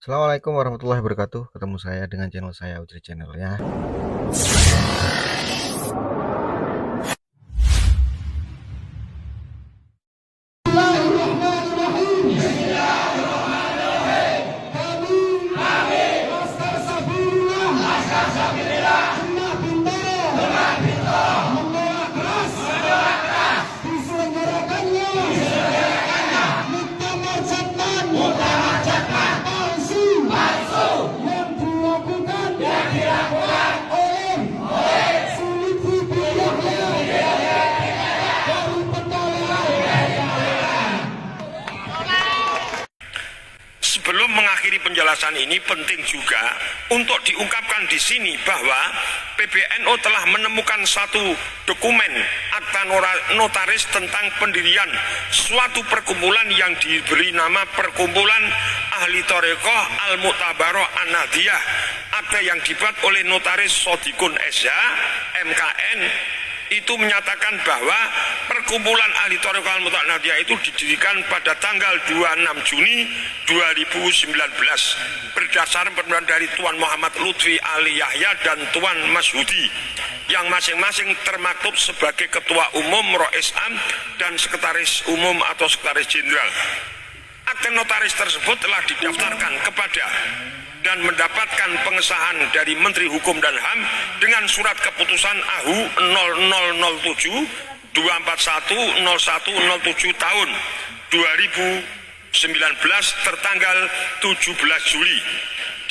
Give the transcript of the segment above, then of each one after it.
Assalamualaikum warahmatullahi wabarakatuh. Ketemu saya dengan channel saya Ujri Channel ya. Sebelum mengakhiri penjelasan ini, penting juga untuk diungkapkan di sini bahwa PBNU telah menemukan satu dokumen akta notaris tentang pendirian suatu perkumpulan yang diberi nama Perkumpulan Ahli Thariqah Al-Mu'tabarah An-Nahdiyah. Akta yang dibuat oleh notaris Sodikun SH MKN itu menyatakan bahwa Perkumpulan Ahli Thariqah Al-Mu'tabarah An-Nahdiyah itu didirikan pada tanggal 26 Juni 2019 berdasarkan permintaan dari Tuan Muhammad Lutfi Ali Yahya dan Tuan Masyhudi yang masing-masing termaktub sebagai Ketua Umum, Rois Am, dan Sekretaris Umum atau Sekretaris Jenderal. Akta notaris tersebut telah didaftarkan kepada dan mendapatkan pengesahan dari Menteri Hukum dan HAM dengan surat keputusan AHU 0007 241 0107 tahun 2019 tertanggal 17 Juli.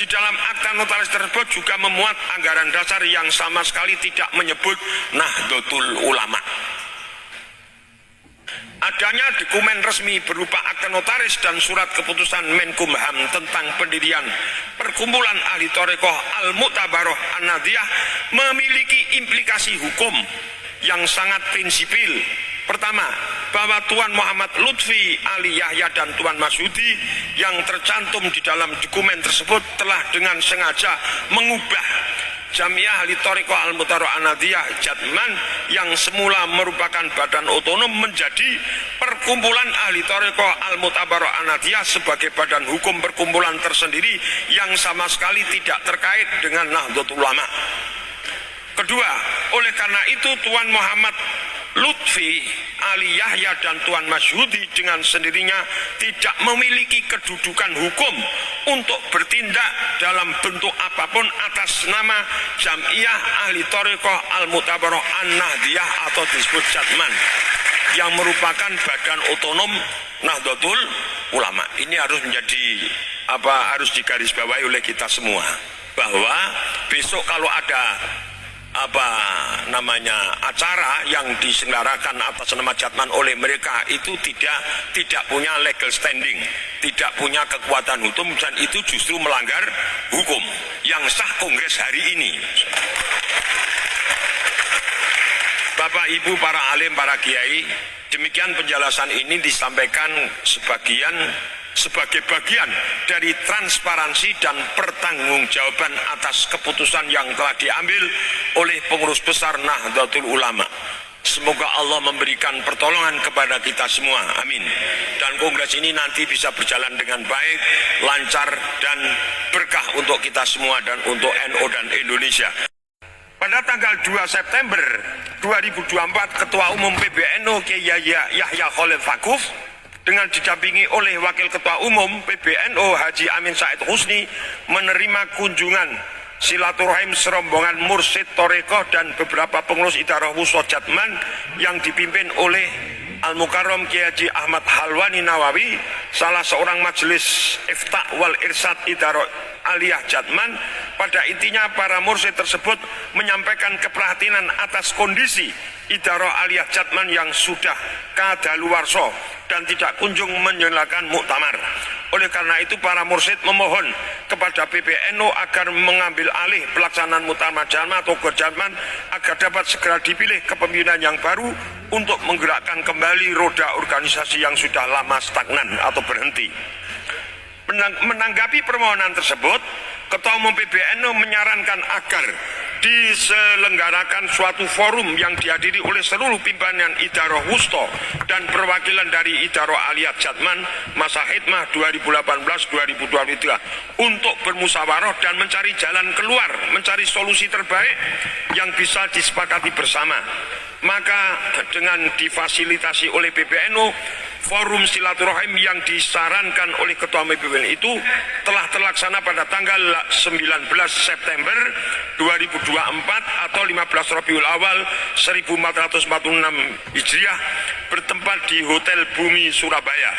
Di dalam akta notaris tersebut juga memuat anggaran dasar yang sama sekali tidak menyebut Nahdlatul Ulama. Adanya dokumen resmi berupa akta notaris dan surat keputusan Menkumham tentang pendirian Perkumpulan Ahli Thariqah Al-Mu'tabarah An-Nahdiyah memiliki implikasi hukum yang sangat prinsipil. Pertama, bahwa Tuan Muhammad Lutfi Ali Yahya dan Tuan Masyhudi yang tercantum di dalam dokumen tersebut telah dengan sengaja mengubah Jamiah Ahli Thariqah Al-Mu'tabarah An-Nahdiyah Jatman yang semula merupakan badan otonom menjadi Perkumpulan Ahli Thariqah Al-Mu'tabarah An-Nahdiyah sebagai badan hukum perkumpulan tersendiri yang sama sekali tidak terkait dengan Nahdlatul Ulama. Kedua, oleh karena itu Tuan Muhammad Lutfi Ali Yahya dan Tuan Masyhudi dengan sendirinya tidak memiliki kedudukan hukum untuk bertindak dalam bentuk apapun atas nama Jamiah Ahli Thariqah Al-Mu'tabarah An-Nahdiyah atau disebut Jatman yang merupakan badan otonom Nahdlatul Ulama. Ini harus menjadi harus digarisbawahi oleh kita semua bahwa besok kalau ada acara yang diselenggarakan atas nama Jatman oleh mereka itu tidak punya legal standing, tidak punya kekuatan hukum, dan itu justru melanggar hukum yang sah Kongres hari ini. Bapak Ibu, para alim, para kiai, demikian penjelasan ini disampaikan sebagai bagian dari transparansi dan pertanggungjawaban atas keputusan yang telah diambil oleh pengurus besar Nahdlatul Ulama. Semoga Allah memberikan pertolongan kepada kita semua, amin. Dan kongres ini nanti bisa berjalan dengan baik, lancar, dan berkah untuk kita semua dan untuk NU dan Indonesia. Pada tanggal 2 September 2024, Ketua Umum PBNU Kiai Yahya Khalil Stakuf dengan didampingi oleh Wakil Ketua Umum PBNU Haji Amin Said Husni menerima kunjungan silaturahim serombongan Mursyid Thariqah dan beberapa pengurus Idarah Wusat Jatman yang dipimpin oleh Al-Mukarram Kiai Haji Ahmad Halwani Nawawi, salah seorang majelis Iftah wal Irsyad Idarah Aliyah Jatman. Pada intinya para mursyid tersebut menyampaikan keprihatinan atas kondisi Idarah Aliyah Jatman yang sudah kadaluwarsa dan tidak kunjung menyelenggarakan muktamar. Oleh karena itu para mursyid memohon kepada PBNU agar mengambil alih pelaksanaan muktamar Jatman atau Jatman agar dapat segera dipilih kepemimpinan yang baru untuk menggerakkan kembali roda organisasi yang sudah lama stagnan atau berhenti. Menanggapi permohonan tersebut, Ketua Umum PBNU menyarankan agar diselenggarakan suatu forum yang dihadiri oleh seluruh pimpinan Idaroh Wusto dan perwakilan dari Idaroh Aliyat Jatman masa khidmah 2018-2023 untuk bermusyawarah dan mencari jalan keluar, mencari solusi terbaik yang bisa disepakati bersama. Maka dengan difasilitasi oleh PBNU, forum silaturahim yang disarankan oleh Ketua PBNU itu telah terlaksana pada tanggal 19 September 2024 atau 15 Rabiul Awal 1446 Hijriah bertempat di Hotel Bumi Surabaya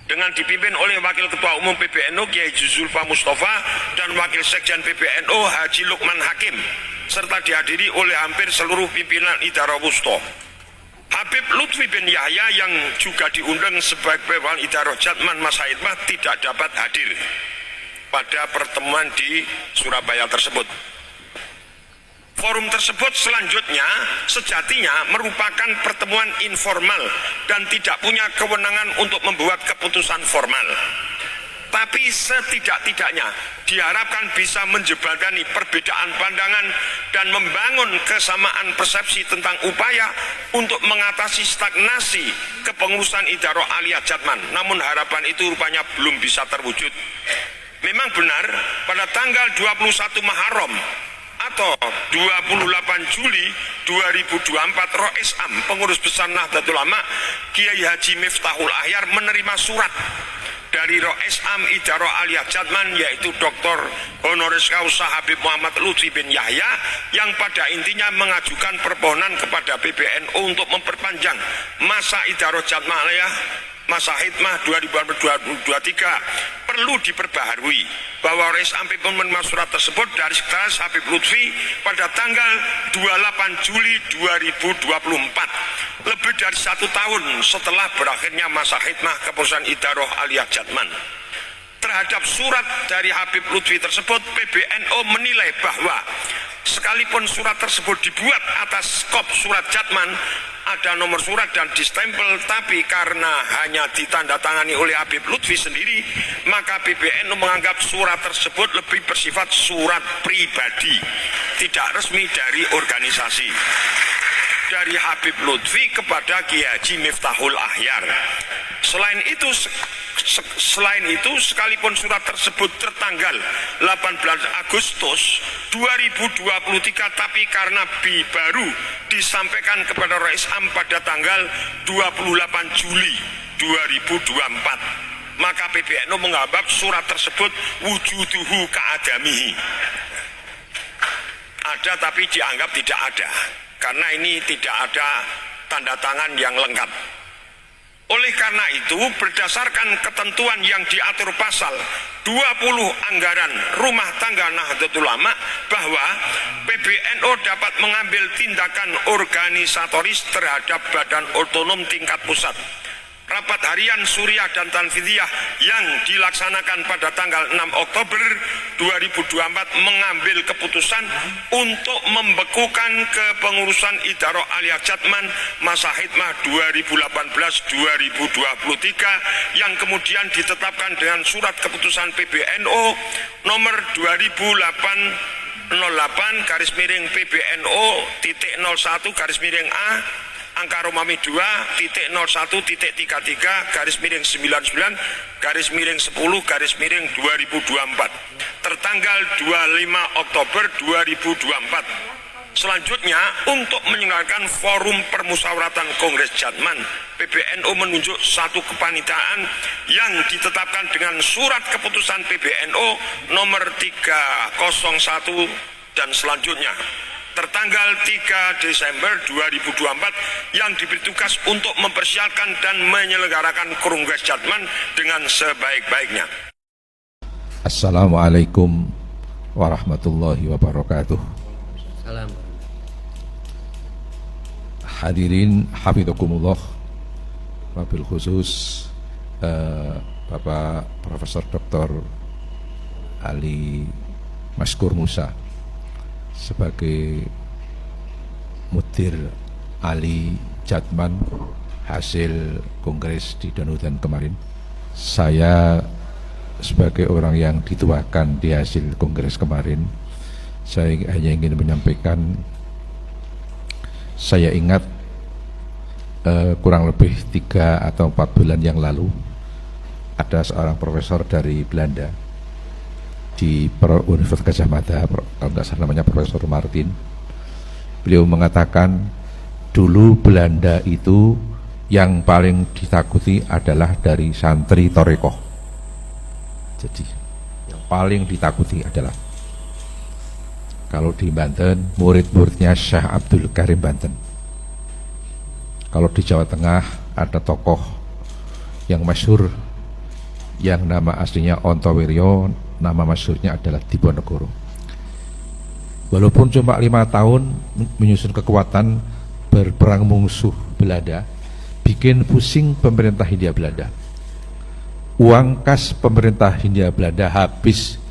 dengan dipimpin oleh Wakil Ketua Umum PBNU Kiai Zulfa Mustafa dan Wakil Sekjen PBNU Haji Lukman Hakim, serta dihadiri oleh hampir seluruh pimpinan Idaroh Wusto. Habib Lutfi bin Yahya yang juga diundang sebagai Pimpinan Idaroh Jatman masa khidmah tidak dapat hadir pada pertemuan di Surabaya tersebut. Forum tersebut selanjutnya sejatinya merupakan pertemuan informal dan tidak punya kewenangan untuk membuat keputusan formal. Tapi setidak-tidaknya diharapkan bisa menjembatani perbedaan pandangan dan membangun kesamaan persepsi tentang upaya untuk mengatasi stagnasi kepengurusan Idaroh Aliyat Jatman. Namun harapan itu rupanya belum bisa terwujud. Memang benar pada tanggal 21 Muharram atau 28 Juli 2024 Rois Am Pengurus Besar Nahdlatul Ulama Kiai Haji Miftahul Ahyar menerima surat dari Rois Am Idaroh Aliyat Jatman yaitu Dr. Honoris Causa Habib Muhammad Lutfi bin Yahya yang pada intinya mengajukan permohonan kepada PBNU untuk memperpanjang masa Idaroh Jatman masa khidmah 2023 perlu diperbaharui, bahwa Rois Am pun menerima surat tersebut dari Sekretaris Habib Lutfi pada tanggal 28 Juli 2024, lebih dari 1 tahun setelah berakhirnya masa khidmah kepengurusan Idaroh Aliyat Jatman. Terhadap surat dari Habib Lutfi tersebut, PBNU menilai bahwa sekalipun surat tersebut dibuat atas kop surat Jatman, ada nomor surat dan distempel, tapi karena hanya ditandatangani oleh Habib Lutfi sendiri, maka PBNU menganggap surat tersebut lebih bersifat surat pribadi, tidak resmi dari organisasi, dari Habib Lutfi kepada Kiai Haji Miftahul Ahyar. Selain itu, sekalipun surat tersebut tertanggal 18 Agustus 2023, tapi karena baru disampaikan kepada Rois Am pada tanggal 28 Juli 2024, maka PBNU menganggap surat tersebut wujuduhu ka'adamihi. Ada tapi dianggap tidak ada, karena ini tidak ada tanda tangan yang lengkap. Oleh karena itu, berdasarkan ketentuan yang diatur pasal 20 Anggaran Rumah Tangga Nahdlatul Ulama, bahwa PBNU dapat mengambil tindakan organisatoris terhadap badan otonom tingkat pusat. Rapat harian Suriah dan Tanfidiyah yang dilaksanakan pada tanggal 6 Oktober 2024 mengambil keputusan untuk membekukan kepengurusan Idaroh Aliyat Jatman masa khidmah 2018-2023 yang kemudian ditetapkan dengan surat keputusan PBNU nomor 2008/PBNU.01/A angka Romawi 2.01.33-10/10/2024 tertanggal 25 Oktober 2024. Selanjutnya, untuk menyelenggarakan forum permusyawaratan Kongres Jatman, PBNU menunjuk satu kepanitaan yang ditetapkan dengan surat keputusan PBNU nomor 301 dan selanjutnya tertanggal 3 Desember 2024 yang diberi tugas untuk mempersiapkan dan menyelenggarakan Kongres Jatman dengan sebaik-baiknya. Assalamualaikum warahmatullahi wabarakatuh. Salam. Hadirin hafizakumullah, wabil khusus Bapak Profesor Dr. Ali Maskur Musa sebagai Mudir Ali Jatman hasil kongres di Danudan kemarin. Saya sebagai orang yang dituakan di hasil kongres kemarin Saya hanya ingin menyampaikan, saya ingat kurang lebih 3 atau 4 bulan yang lalu ada seorang profesor dari Belanda di Universitas Gadjah Mada, kalau nggak salah namanya Profesor Martin. Beliau mengatakan dulu Belanda itu yang paling ditakuti adalah dari santri Torekoh. Jadi yang paling ditakuti adalah, kalau di Banten murid-muridnya Syekh Abdul Karim Banten. Kalau di Jawa Tengah ada tokoh yang masyhur yang nama aslinya Ontowiryo, nama masyhurnya adalah Diponegoro. Walaupun cuma 5 tahun menyusun kekuatan berperang musuh Belanda, bikin pusing pemerintah Hindia Belanda. Uang kas pemerintah Hindia Belanda habis.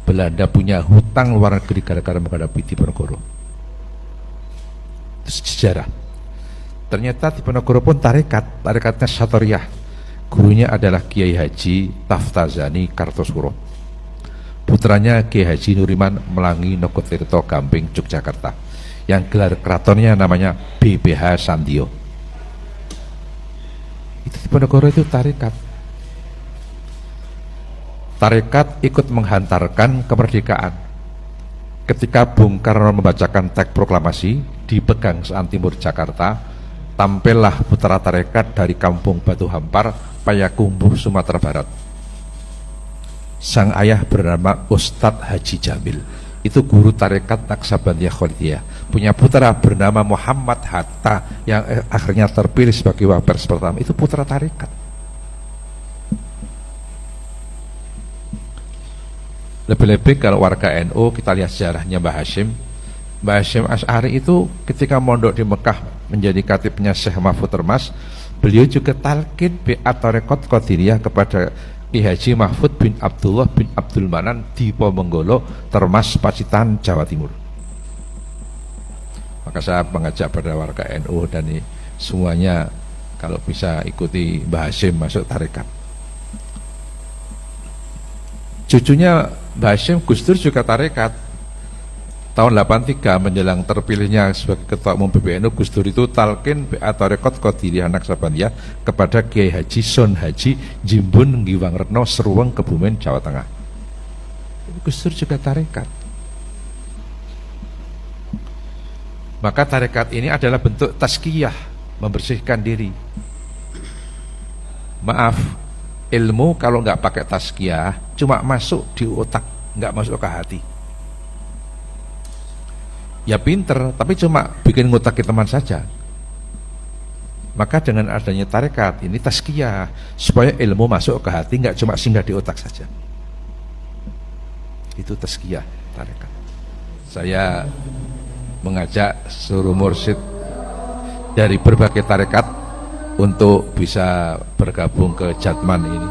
Belanda punya hutang luar negeri gara-gara menghadapi Diponegoro. Itu sejarah. Ternyata Diponegoro pun tarikatnya Satoriyah. Gurunya adalah Kiai Haji Taftazani Kartosuro. Putranya Kiai Haji Nuriman Melangi Nogotirto Gamping Yogyakarta, yang gelar keratonnya namanya BPH Sandio. Itu Diponegoro itu tarekat. Tarekat ikut menghantarkan kemerdekaan. Ketika Bung Karno membacakan teks proklamasi di Pegangsaan Timur Jakarta, tampillah putra tarekat dari kampung Batu Hampar, Payakumbuh, Sumatera Barat. Sang ayah bernama Ustadz Haji Jamil, itu guru tarekat Naksabandiyah Kholidiyah. Punya putra bernama Muhammad Hatta yang akhirnya terpilih sebagai wapres pertama, itu putra tarekat. Lebih-lebih kalau warga NU, kita lihat sejarahnya Mbah Hashim Asy'ari itu ketika mondok di Mekah menjadi katibnya Syekh Mahfud Termas, beliau juga talqin bi'at tarekat Qadiriyah kepada Ki Haji Mahfud bin Abdullah bin Abdul Manan di Ponorogo, Termas, Pacitan, Jawa Timur. Maka saya mengajak pada warga NU dan semuanya kalau bisa ikuti Mbah Hashim masuk tarekat. Cucunya Mbah Hashim, Gus Dur juga tarekat. Tahun 83 menjelang terpilihnya sebagai ketua umum PBNU, Gus Dur itu talqin bi'at tarekat Qadiriyah Naksabandiyah kepada Kiai Haji Son Haji Jimbun Ngiwang Retno Seruweng, Kebumen, Jawa Tengah. Gus Dur juga tarekat. Maka tarekat ini adalah bentuk tazkiyah, membersihkan diri. Maaf, ilmu kalau nggak pakai tazkiyah cuma masuk di otak, nggak masuk ke hati. Ya pinter, tapi cuma bikin ngutaki teman saja. Maka dengan adanya tarekat ini tazkiyah, supaya ilmu masuk ke hati, nggak cuma singgah di otak saja. Itu tazkiyah tarekat. Saya mengajak seluruh mursyid dari berbagai tarekat untuk bisa bergabung ke Jatman ini,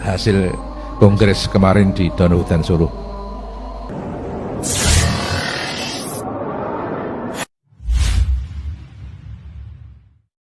hasil kongres kemarin di Donohudan Solo.